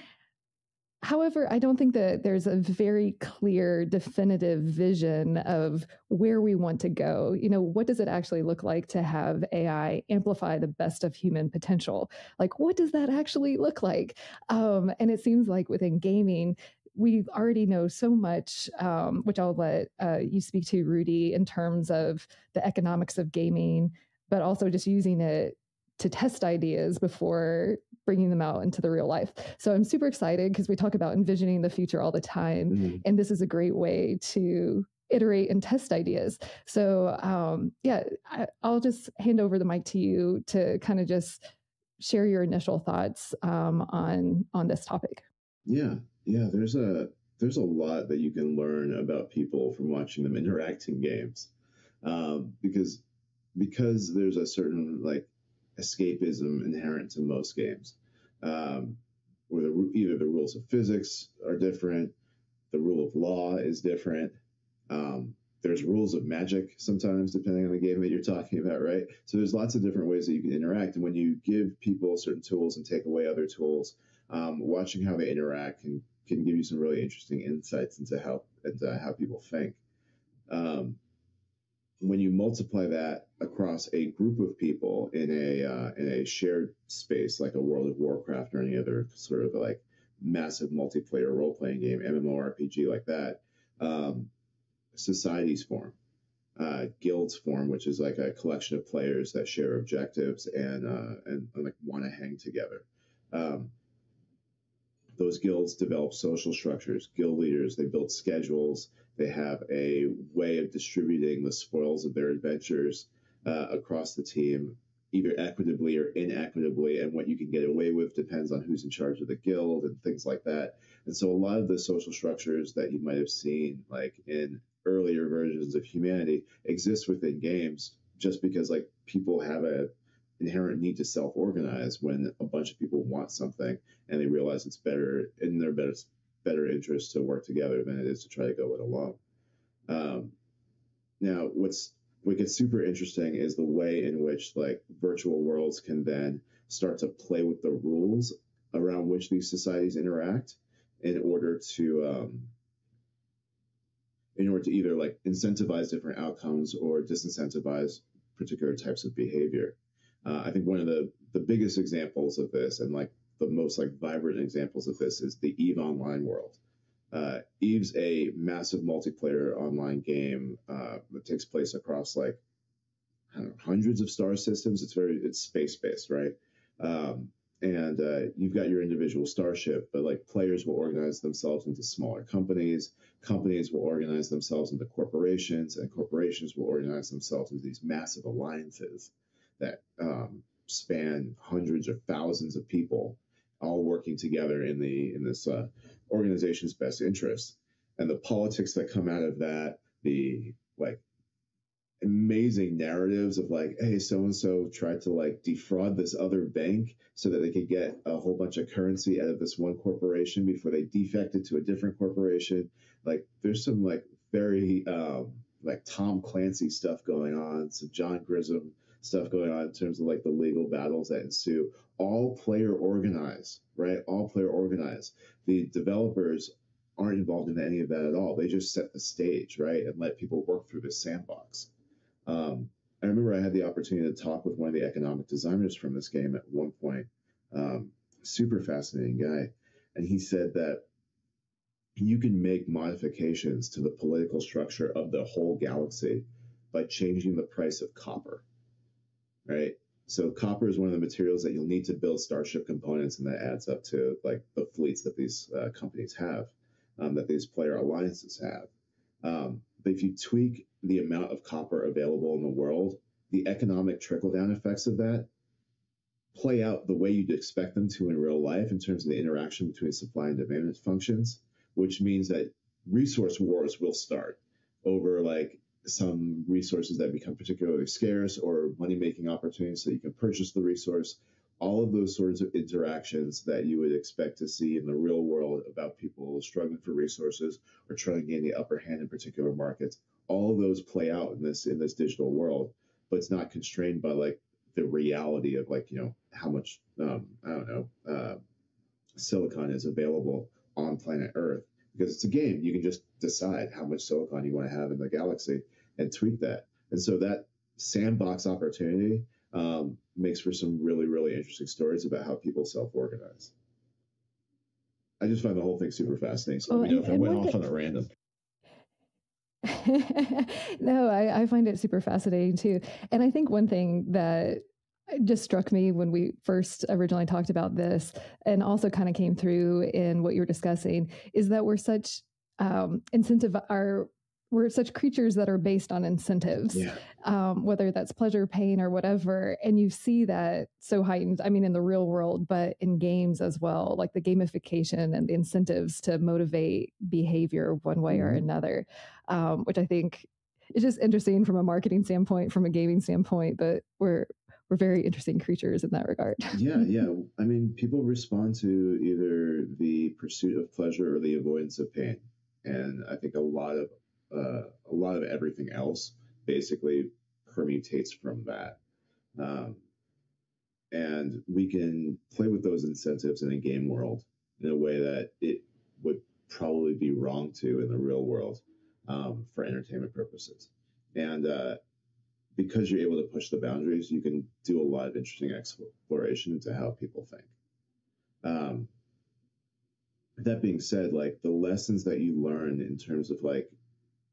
However, I don't think that there's a very clear, definitive vision of where we want to go. What does it actually look like to have AI amplify the best of human potential? Like, what does that actually look like? And it seems like within gaming, we already know so much, which I'll let you speak to, Rudi, in terms of the economics of gaming, but also just using it to test ideas before bringing them out into the real life. So I'm super excited because we talk about envisioning the future all the time. Mm-hmm. And this is a great way to iterate and test ideas. So I'll just hand over the mic to you to kind of just share your initial thoughts on this topic. Yeah, there's a lot that you can learn about people from watching them interact in games, because there's a certain like escapism inherent to most games, where either the rules of physics are different, the rule of law is different. There's rules of magic sometimes, depending on the game that you're talking about, right? So there's lots of different ways that you can interact. And when you give people certain tools and take away other tools, watching how they interact can give you some really interesting insights into how people think. When you multiply that across a group of people in a shared space like a World of Warcraft or any other sort of like massive multiplayer role-playing game, MMORPG like that, societies form, guilds form, which is like a collection of players that share objectives and like want to hang together. Those guilds develop social structures. Guild leaders, they build schedules. They have a way of distributing the spoils of their adventures across the team, either equitably or inequitably. And what you can get away with depends on who's in charge of the guild and things like that. And so a lot of the social structures that you might have seen like in earlier versions of humanity exist within games just because like people have a inherent need to self-organize when a bunch of people want something and they realize it's better in their better interest to work together than it is to try to go it alone. Now, what gets super interesting is the way in which like virtual worlds can then start to play with the rules around which these societies interact in order to either like incentivize different outcomes or disincentivize particular types of behavior. I think one of the biggest examples of this and like the most like vibrant examples of this is the EVE Online world. EVE's a massive multiplayer online game that takes place across like hundreds of star systems. It's space-based, right? And you've got your individual starship, but like players will organize themselves into smaller companies. Companies will organize themselves into corporations, and corporations will organize themselves into these massive alliances that span hundreds or thousands of people, all working together in this organization's best interest. And the politics that come out of that, the like amazing narratives of like, hey, so-and-so tried to like defraud this other bank so that they could get a whole bunch of currency out of this one corporation before they defected to a different corporation. Like there's some like very like Tom Clancy stuff going on, some John Grissom stuff going on in terms of like the legal battles that ensue. All player organized, right? All player organized. The developers aren't involved in any of that at all. They just set the stage, right? And let people work through this sandbox. I remember I had the opportunity to talk with one of the economic designers from this game at one point. Super fascinating guy. And he said that you can make modifications to the political structure of the whole galaxy by changing the price of copper, right? So copper is one of the materials that you'll need to build starship components, and that adds up to like the fleets that these companies have, that these player alliances have. But if you tweak the amount of copper available in the world, the economic trickle-down effects of that play out the way you'd expect them to in real life in terms of the interaction between supply and demand functions, which means that resource wars will start over like some resources that become particularly scarce or money-making opportunities so you can purchase the resource. All of those sorts of interactions that you would expect to see in the real world about people struggling for resources or trying to gain the upper hand in particular markets, all of those play out in this digital world, but it's not constrained by like the reality of like, you know, how much, silicon is available on planet Earth. Because it's a game, you can just decide how much silicon you want to have in the galaxy and tweak that. And so that sandbox opportunity makes for some really, really interesting stories about how people self-organize. I just find the whole thing super fascinating. So let me know if I went off on a random. No, I find it super fascinating too. And I think one thing that just struck me when we first originally talked about this, and also kind of came through in what you're discussing, is that we're such we're such creatures that are based on incentives, whether that's pleasure, pain, or whatever. And you see that so heightened, I mean, in the real world, but in games as well, like the gamification and the incentives to motivate behavior one way or another, which I think is just interesting from a marketing standpoint, from a gaming standpoint, but we're very interesting creatures in that regard. Yeah. I mean, people respond to either the pursuit of pleasure or the avoidance of pain. And I think a lot of everything else basically permutates from that. And we can play with those incentives in a game world in a way that it would probably be wrong to in the real world for entertainment purposes. And because you're able to push the boundaries, you can do a lot of interesting exploration into how people think. That being said, like the lessons that you learn in terms of like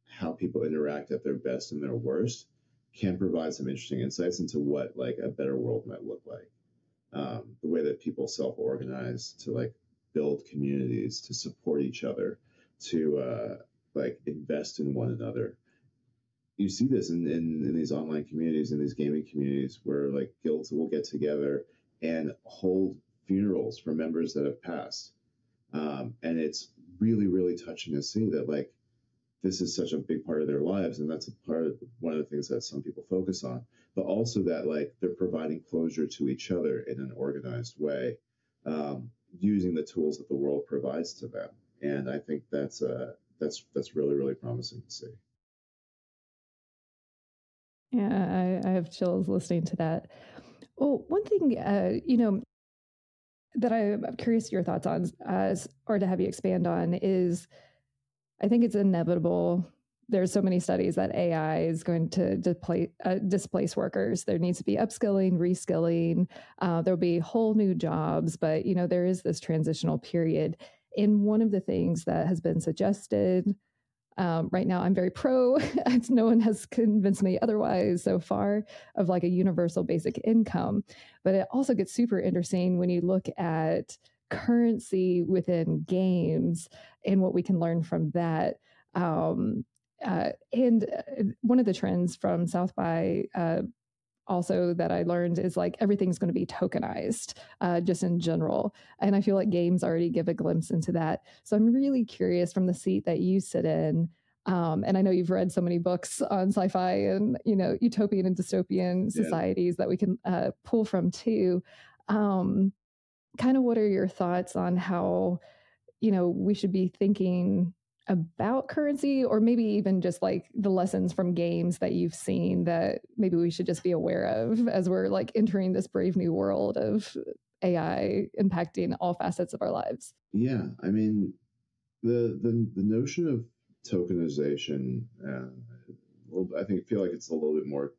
how people interact at their best and their worst can provide some interesting insights into what like a better world might look like. The way that people self-organize to like build communities, to support each other, to like invest in one another. You see this in these online communities, in these gaming communities, where like guilds will get together and hold funerals for members that have passed. And it's really, really touching to see that like this is such a big part of their lives, and that's a part of one of the things that some people focus on, but also that like they're providing closure to each other in an organized way, using the tools that the world provides to them. And I think that's really, really promising to see. Yeah, I have chills listening to that. Well, one thing, that I'm curious your thoughts on, or to have you expand on, is I think it's inevitable. There's so many studies that AI is going to displace workers. There needs to be upskilling, reskilling. There'll be whole new jobs, but there is this transitional period. And one of the things that has been suggested right now, I'm very pro. No one has convinced me otherwise so far, of like a universal basic income. But it also gets super interesting when you look at currency within games and what we can learn from that. And one of the trends from South by also that I learned is like everything's going to be tokenized just in general. And I feel like games already give a glimpse into that. So I'm really curious from the seat that you sit in. And I know you've read so many books on sci-fi and, utopian and dystopian societies that we can pull from too. Kind of what are your thoughts on how, we should be thinking about currency, or maybe even just like the lessons from games that you've seen that maybe we should just be aware of as we're like entering this brave new world of AI impacting all facets of our lives? Yeah, I mean, the notion of tokenization, I feel like it's a little bit more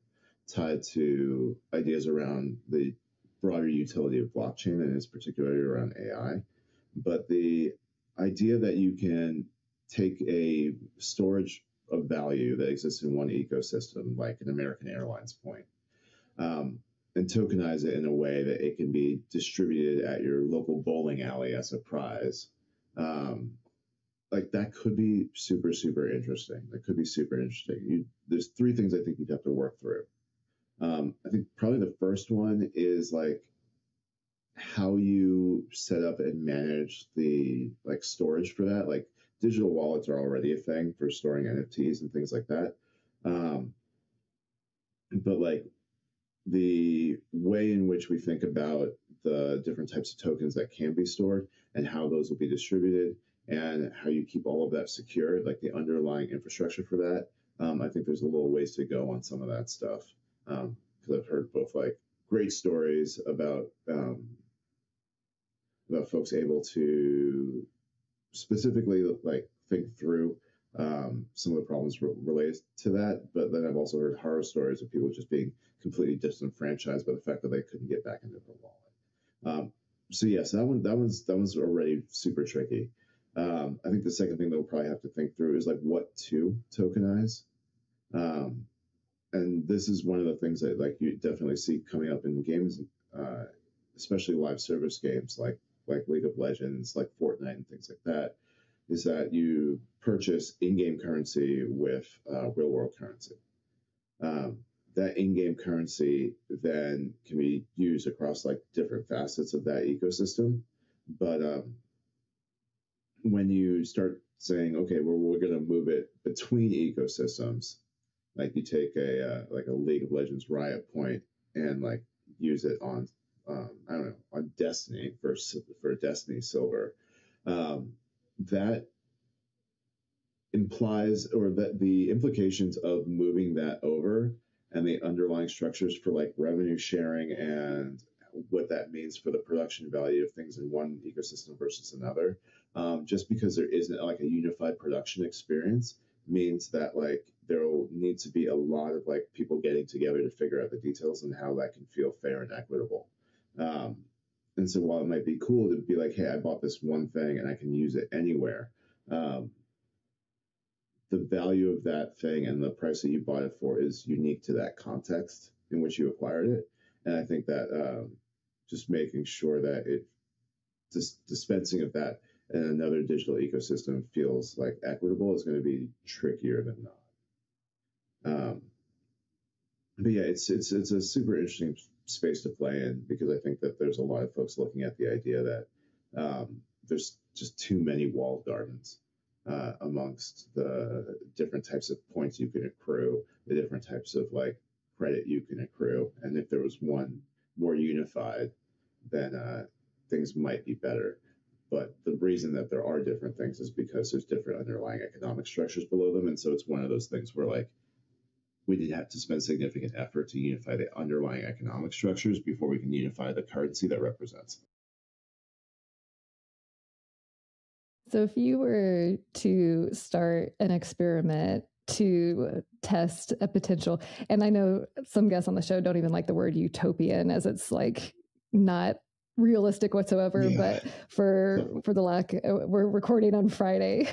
tied to ideas around the broader utility of blockchain, and it's particularly around AI. But the idea that you can take a storage of value that exists in one ecosystem, like an American Airlines point, and tokenize it in a way that it can be distributed at your local bowling alley as a prize. Like that could be super, super interesting. There's three things I think you'd have to work through. I think probably the first one is like how you set up and manage the like storage for that. Like digital wallets are already a thing for storing NFTs and things like that. But like the way in which we think about the different types of tokens that can be stored and how those will be distributed and how you keep all of that secure, like the underlying infrastructure for that. I think there's a little ways to go on some of that stuff. Because I've heard both like great stories about folks able to specifically like think through some of the problems related to that. But then I've also heard horror stories of people just being completely disenfranchised by the fact that they couldn't get back into their wallet. So yes, that one's already super tricky. I think the second thing that we'll probably have to think through is like what to tokenize. And this is one of the things that like you definitely see coming up in games, especially live service games like League of Legends, like Fortnite and things like that, is that you purchase in-game currency with real-world currency. That in-game currency then can be used across like different facets of that ecosystem. But when you start saying, okay, well, we're going to move it between ecosystems, like you take a League of Legends Riot point and like use it on I don't know, on Destiny for Destiny Silver, that implies, or that the implications of moving that over and the underlying structures for like revenue sharing and what that means for the production value of things in one ecosystem versus another, just because there isn't like a unified production experience, means that like there'll need to be a lot of like people getting together to figure out the details and how that can feel fair and equitable. And so while it might be cool to be like, hey, I bought this one thing and I can use it anywhere, the value of that thing and the price that you bought it for is unique to that context in which you acquired it. And I think that just making sure that it dispensing of that in another digital ecosystem feels like equitable is going to be trickier than not. But yeah, it's a super interesting space to play in, because I think that there's a lot of folks looking at the idea that there's just too many walled gardens amongst the different types of points you can accrue, the different types of like credit you can accrue, and if there was one more unified, then things might be better. But the reason that there are different things is because there's different underlying economic structures below them, and so it's one of those things where like we did have to spend significant effort to unify the underlying economic structures before we can unify the currency that represents. So if you were to start an experiment to test a potential, and I know some guests on the show don't even like the word utopian, as it's like not realistic whatsoever, but for the lack, we're recording on Friday,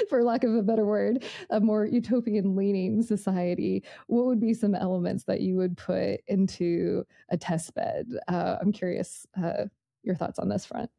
for lack of a better word, a more utopian leaning society, what would be some elements that you would put into a test bed? I'm curious your thoughts on this front.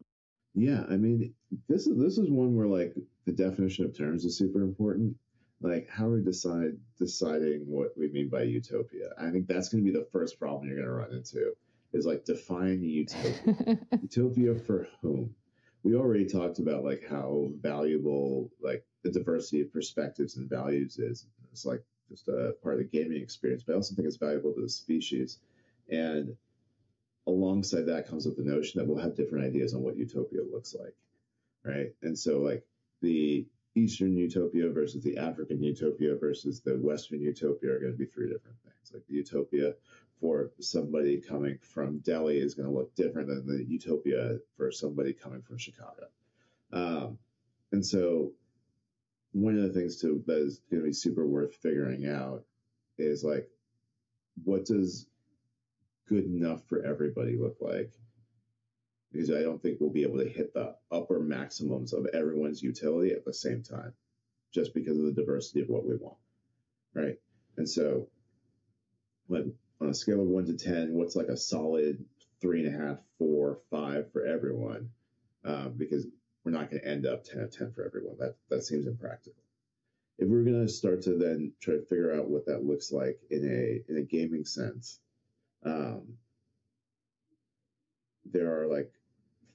Yeah, I mean, this is one where like the definition of terms is super important. Like how we deciding what we mean by utopia. I think that's going to be the first problem you're going to run into, is like define utopia. Utopia for whom? We already talked about like how valuable like the diversity of perspectives and values is. It's like just a part of the gaming experience, but I also think it's valuable to the species. And alongside that comes with the notion that we'll have different ideas on what utopia looks like, right? And so like the Eastern utopia versus the African utopia versus the Western utopia are going to be three different things. Like the utopia for somebody coming from Delhi is going to look different than the utopia for somebody coming from Chicago. And so one of the things that is going to be super worth figuring out is like, what does good enough for everybody look like? Because I don't think we'll be able to hit the upper maximums of everyone's utility at the same time, just because of the diversity of what we want, right? And so when on a scale of 1 to 10, what's like a solid 3.5, 4, 5 for everyone? Because we're not going to end up 10 out of 10 for everyone. That seems impractical. If we're going to start to then try to figure out what that looks like in a gaming sense, there are like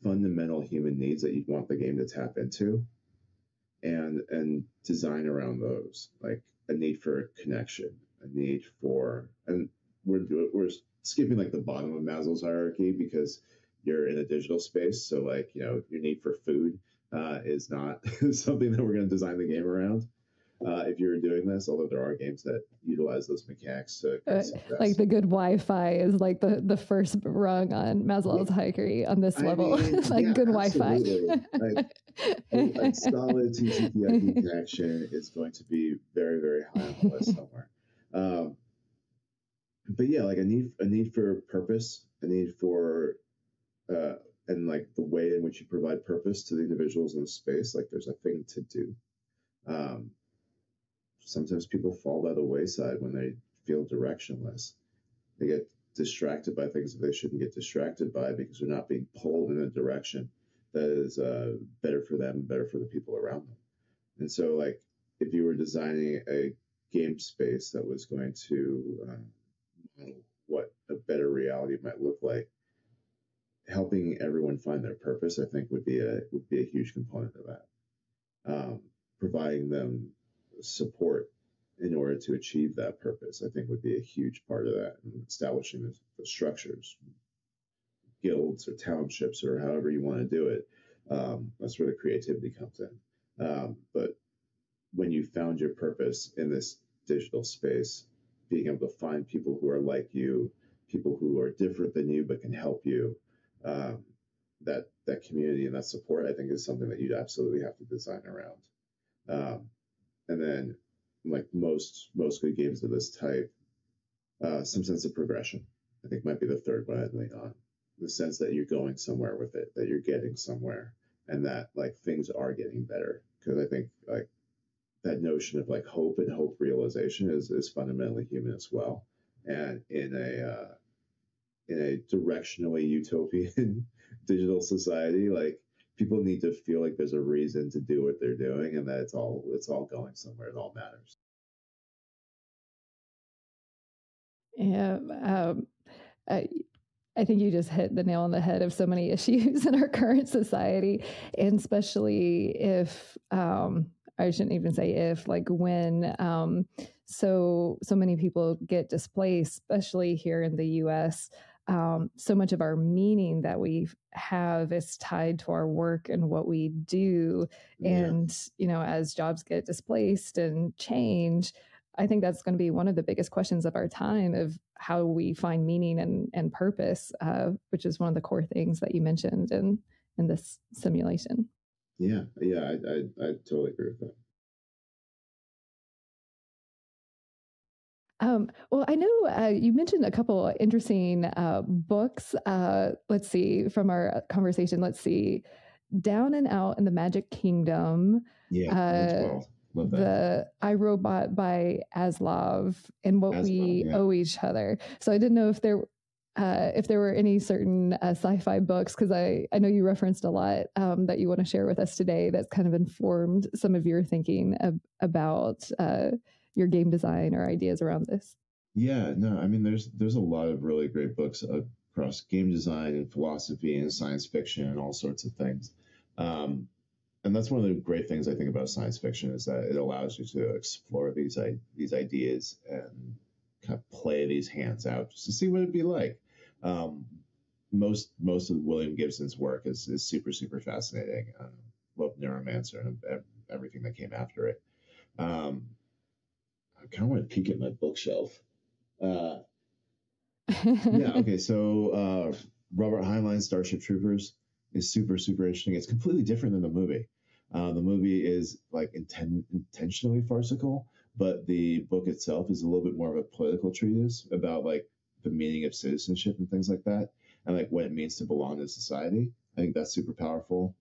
fundamental human needs that you'd want the game to tap into, and design around those, like a need for connection, a need for, and we're skipping like the bottom of Maslow's hierarchy because you're in a digital space, so like, you know, your need for food is not something that we're going to design the game around. If you're doing this, although there are games that utilize those mechanics to like the good Wi-Fi is like the first rung on Maslow's hierarchy on this level. Like yeah, good Wi-Fi. Like, a solid TCP/IP connection is going to be very, very high on the list somewhere. But yeah, like a need for purpose, a need for and like the way in which you provide purpose to the individuals in the space. Like there's a thing to do. Sometimes people fall by the wayside when they feel directionless. They get distracted by things that they shouldn't get distracted by because they're not being pulled in a direction. is better for them, better for the people around them. And so, like, if you were designing a game space that was going to model what a better reality might look like, helping everyone find their purpose, I think, would be a huge component of that. Providing them support in order to achieve that purpose, I think, would be a huge part of that. And establishing the structures, guilds or townships or however you want to do it. That's where the creativity comes in. But when you found your purpose in this digital space, being able to find people who are like you, people who are different than you but can help you, that community and that support, I think, is something that you'd absolutely have to design around. And then, like most good games of this type, some sense of progression, I think, might be the third one I'd lean on. The sense that you're going somewhere with it, that you're getting somewhere, and that, like, things are getting better. Because I think, like, that notion of, like, hope and hope realization is fundamentally human as well. And in a directionally utopian digital society, like, people need to feel like there's a reason to do what they're doing, and that it's all going somewhere. It all matters. Yeah. I think you just hit the nail on the head of so many issues in our current society, and especially if, I shouldn't even say if, like when so many people get displaced, especially here in the U.S. So much of our meaning that we have is tied to our work and what we do. Yeah. And, as jobs get displaced and change, I think that's going to be one of the biggest questions of our time, of how we find meaning and purpose, which is one of the core things that you mentioned in this simulation. Yeah, I totally agree with that. Well, I know you mentioned a couple interesting books. Let's see, from our conversation, let's see, Down and Out in the Magic Kingdom. Yeah, love that. The I, Robot by Aslov, and What We Owe Each Other. So I didn't know if there were any certain sci-fi books, because I know you referenced a lot that you want to share with us today that's kind of informed some of your thinking about your game design or ideas around this. Yeah, no, I mean, there's a lot of really great books across game design and philosophy and science fiction and all sorts of things. And that's one of the great things I think about science fiction, is that it allows you to explore these ideas and kind of play these hands out just to see what it'd be like. Most of William Gibson's work is super, super fascinating. Love Neuromancer and everything that came after it. I kind of want to peek at my bookshelf. Yeah, okay, so Robert Heinlein's Starship Troopers is super, super interesting. It's completely different than the movie. The movie is, like, intentionally farcical, but the book itself is a little bit more of a political treatise about, like, the meaning of citizenship and things like that, and, like, what it means to belong to society. I think that's super powerful.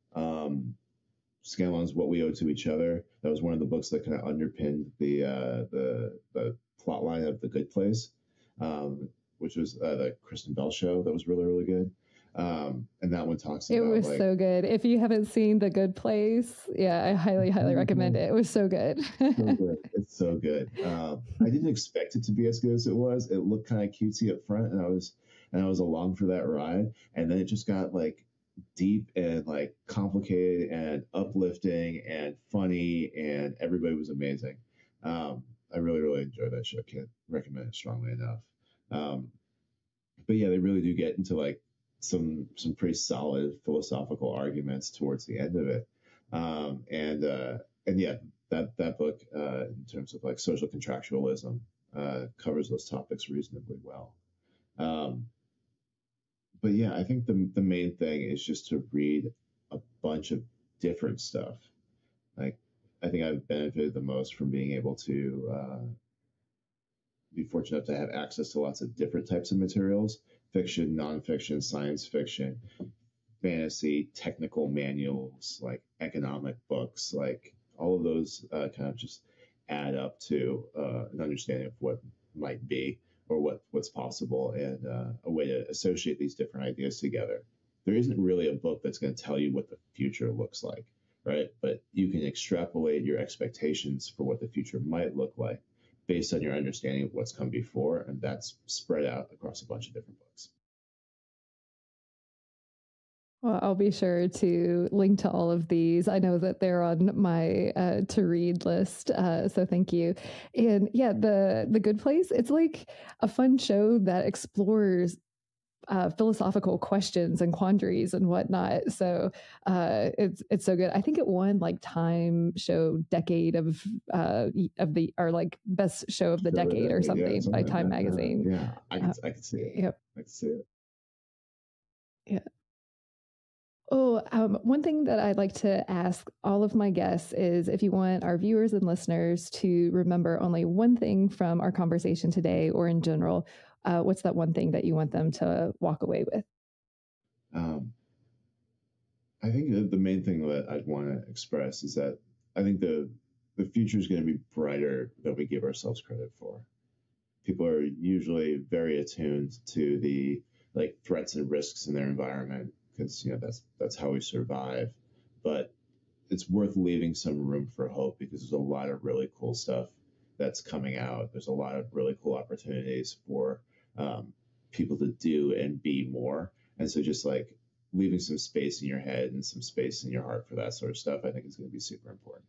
Scanlon's What We Owe to Each Other. That was one of the books that kind of underpinned the plot line of The Good Place, which was the Kristen Bell show. That was really, really good. And that one talks about, it was, like, so good. If you haven't seen The Good Place, yeah, I highly recommend it. It was so good. So good. It's so good. I didn't expect it to be as good as it was. It looked kind of cutesy up front, and I was along for that ride. And then it just got, like, deep and, like, complicated and uplifting and funny, and everybody was amazing. I really, really enjoyed that show. Can't recommend it strongly enough. But yeah, they really do get into, like, some pretty solid philosophical arguments towards the end of it. And yeah, that book, in terms of, like, social contractualism, covers those topics reasonably well. But yeah, I think the main thing is just to read a bunch of different stuff. Like, I think I've benefited the most from being able to be fortunate enough to have access to lots of different types of materials: fiction, nonfiction, science fiction, fantasy, technical manuals, like economic books, like all of those kind of just add up to an understanding of what might be, or what's possible, and a way to associate these different ideas together. there isn't really a book that's going to tell you what the future looks like, right? But you can extrapolate your expectations for what the future might look like based on your understanding of what's come before, and that's spread out across a bunch of different books. Well, I'll be sure to link to all of these. I know that they're on my to read list, so thank you. And yeah, the Good Place, it's like a fun show that explores philosophical questions and quandaries and whatnot. So it's so good. I think it won like Time Show Decade of the, or like best show of the decade or something, by Time Magazine. Yeah, I can see it. Yep. I can see it. Yeah. Oh, one thing that I'd like to ask all of my guests is if you want our viewers and listeners to remember only one thing from our conversation today or in general, what's that one thing that you want them to walk away with? I think that the main thing that I'd want to express is that I think the future is going to be brighter than we give ourselves credit for. People are usually very attuned to the like threats and risks in their environment because that's how we survive. But it's worth leaving some room for hope because there's a lot of really cool stuff that's coming out. There's a lot of really cool opportunities for people to do and be more. And so just like leaving some space in your head and some space in your heart for that sort of stuff, I think is going to be super important.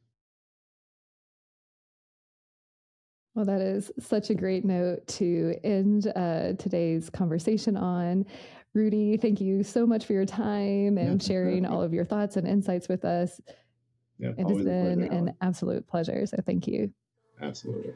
Well, that is such a great note to end today's conversation on. Rudi, thank you so much for your time and sharing all of your thoughts and insights with us. Yeah, it has been an absolute pleasure. So thank you. Absolutely.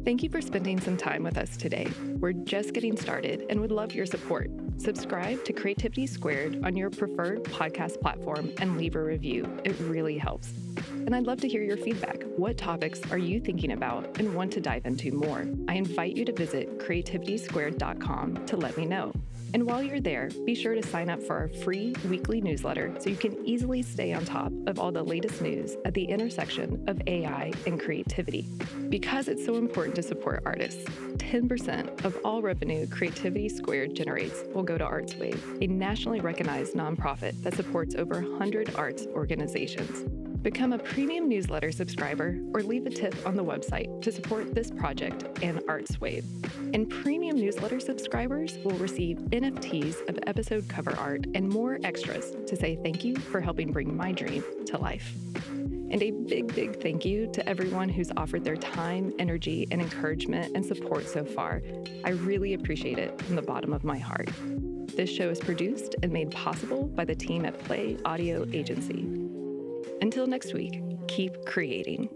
Thank you for spending some time with us today. We're just getting started and would love your support. Subscribe to Creativity Squared on your preferred podcast platform and leave a review. It really helps. And I'd love to hear your feedback. What topics are you thinking about and want to dive into more? I invite you to visit creativitysquared.com to let me know. And while you're there, be sure to sign up for our free weekly newsletter so you can easily stay on top of all the latest news at the intersection of AI and creativity. Because it's so important to support artists, 10% of all revenue Creativity Squared generates will go to ArtsWave, a nationally recognized nonprofit that supports over 100 arts organizations. Become a premium newsletter subscriber or leave a tip on the website to support this project and ArtsWave. And premium newsletter subscribers will receive NFTs of episode cover art and more extras to say thank you for helping bring my dream to life. And a big, big thank you to everyone who's offered their time, energy, and encouragement and support so far. I really appreciate it from the bottom of my heart. This show is produced and made possible by the team at Play Audio Agency. Until next week, keep creating.